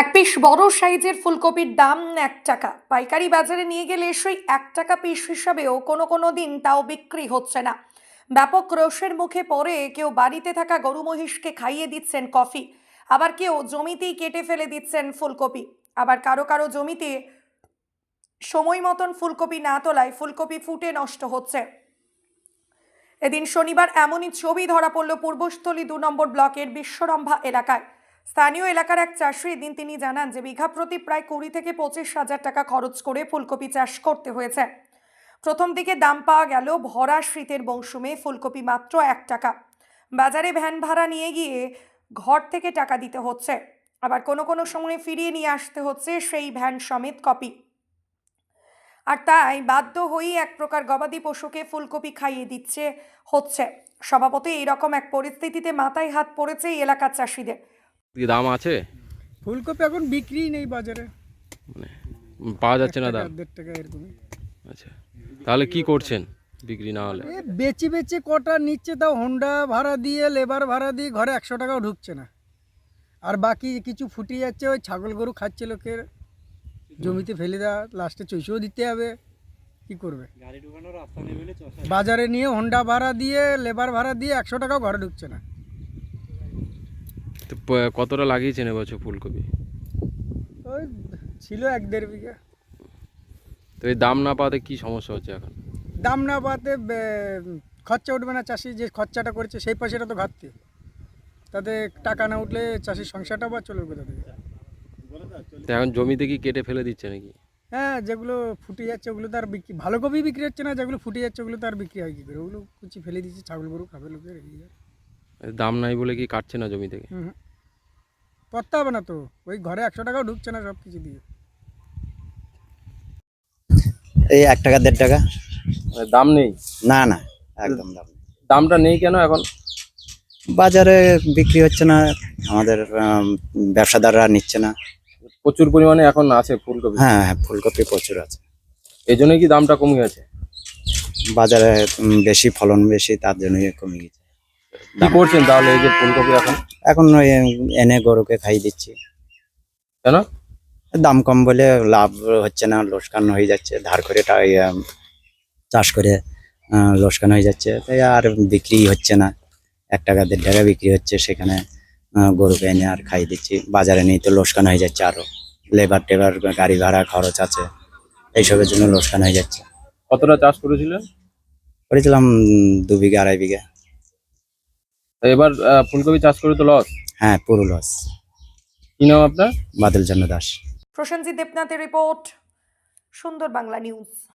এক পিস বড় সাইজের ফুলকপির দাম 1 টাকা। পাইকারি বাজারে নিয়ে গেলে সেই 1 টাকা পিস হিসাবেও কোনো দিন তাও বিক্রি হচ্ছে না। ব্যাপক রোষের মুখে পড়ে কেউ বাড়িতে থাকা গরু মহিষকে খাইয়ে দিচ্ছেন কফি, আবার কেউ জমিতেই কেটে ফেলে দিচ্ছেন ফুলকপি। আবার কারো কারো জমিতে সময় মতন ফুলকপি না তোলায় ফুলকপি ফুটে নষ্ট হচ্ছে। এদিন শনিবার এমনই ছবি ধরা পড়ল পূর্বস্থলী 2 নম্বর ব্লকের বিশ্বরম্ভা এলাকায়। স্থানীয় এলাকার এক চাষি এদিন তিনি জানান যে বিঘা প্রতি প্রায় 20 থেকে 25 হাজার টাকা খরচ করে ফুলকপি চাষ করতে হয়েছে। প্রথম দিকে দাম পাওয়া গেল ভরা শীতের মৌসুমে ফুলকপি মাত্র 1 টাকা। বাজারে ভ্যান ভাড়া নিয়ে গিয়ে ঘর থেকে টাকা দিতে হচ্ছে, আবার কোনো সময় ফিরিয়ে নিয়ে আসতে হচ্ছে সেই ভ্যান সমেত কপি। আর তাই বাধ্য হয়েই এক প্রকার গবাদি পশুকে ফুলকপি খাইয়ে দিচ্ছে হচ্ছে। স্বভাবতই এইরকম এক পরিস্থিতিতে মাথায় হাত পড়েছে এই এলাকার চাষিদের। কি দাম আছে? ফুলকপি এখন বিক্রি নেই বাজারে, মানে পাওয়া যাচ্ছে না দাম? 1.5 টাকা এরকমই। আচ্ছা, তাহলে কি করছেন বিক্রি না হলে? বেচে কটা নিচ্ছে, তাও হোন্ডা ভাড়া দিয়ে লেবার ভাড়া দিয়ে ঘরে 100 টাকাও ঢুকছে না। আর বাকি কিছু ফুটিয়ে যাচ্ছে, ওই ছাগল গরু খাচ্ছে লোকের, জমিতে ফেলে দেওয়া, লাস্টে চৈষেও দিতে হবে, কি করবে? বাজারে নিয়ে হোন্ডা ভাড়া দিয়ে লেবার ভাড়া দিয়ে 100 টাকাও ঘরে ঢুকছে না। তো কতটা লাগিয়েছেন এবছর ফুলকপি? ওই ছিল 1-1.5 বিঘা। তো এই দাম না পাওয়াতে কি সমস্যা হচ্ছে এখন? দাম না পাতে খরচা উঠবে না, চাষি যে খরচাটা করেছে সেই পয়সাটা তো ঘাটতি, তাতে টাকা না উঠলে চাষির সংসারটা বা চলবে কোথা থেকে? তো এখন জমিতে কি কেটে ফেলে দিচ্ছে নাকি? হ্যাঁ, যেগুলো ফুটে যাচ্ছে ওগুলো তো আর বিক্রি, ভালো কপি বিক্রি হচ্ছে না, যেগুলো ফুটে যাচ্ছে ওগুলো তো আর বিক্রি হয় কী করে? ওগুলো কুচি ফেলে দিচ্ছে, ছাগল গরু খাবে লোকের। দাম নাই বলে কি কাটছে না জমি থেকে? হুম, করতে হবে না তো, ওই ঘরে 100 টাকাও ঢুকছে না সব কিছু দিয়ে। এই 1 টাকা 1.5 টাকা। মানে দাম নেই? না না, একদম দাম নেই। দামটা নেই কেন এখন? বাজারে বিক্রি হচ্ছে না, আমাদের ব্যবসাদাররা নিচ্ছে না। প্রচুর পরিমাণে এখন আছে ফুলকপি। হ্যাঁ হ্যাঁ, ফুলকপি প্রচুর আছে। এই জন্যই কি দামটা কমে গেছে? বাজারে বেশি ফলন বেশি, তার জন্যই কমে গেছে। কি করছেন তাহলে এই যে ফুলকপি এখন? এখন ওই এনে গরুকে খাইয়ে দিচ্ছি। কেন? দাম কম বলে লাভ হচ্ছে না, লোকসান হয়ে যাচ্ছে, ধার করে চাষ করে লোকসান হয়ে যাচ্ছে, তাই আর বিক্রি হচ্ছে না। 1 টাকা 1.5 টাকা বিক্রি হচ্ছে, সেখানে গরুকে এনে আর খাইয়ে দিচ্ছি। বাজারে নিয়ে তো লোকসান হয়ে যাচ্ছে, আরো লেবার টেবার গাড়ি ভাড়া খরচ আছে, এইসবের জন্য লোকসান হয়ে যাচ্ছে। কতটা চাষ করেছিলেন? করেছিলাম 2 বিঘা 2.5 বিঘা। তো এবার ফুলকপি চাষ করে তো লস? হ্যাঁ, পুরো লস। কি নাম আপনার? বাদল চন্দ্র দাস। প্রসেনজিৎ দেবনাথের রিপোর্ট, সুন্দর বাংলা নিউজ।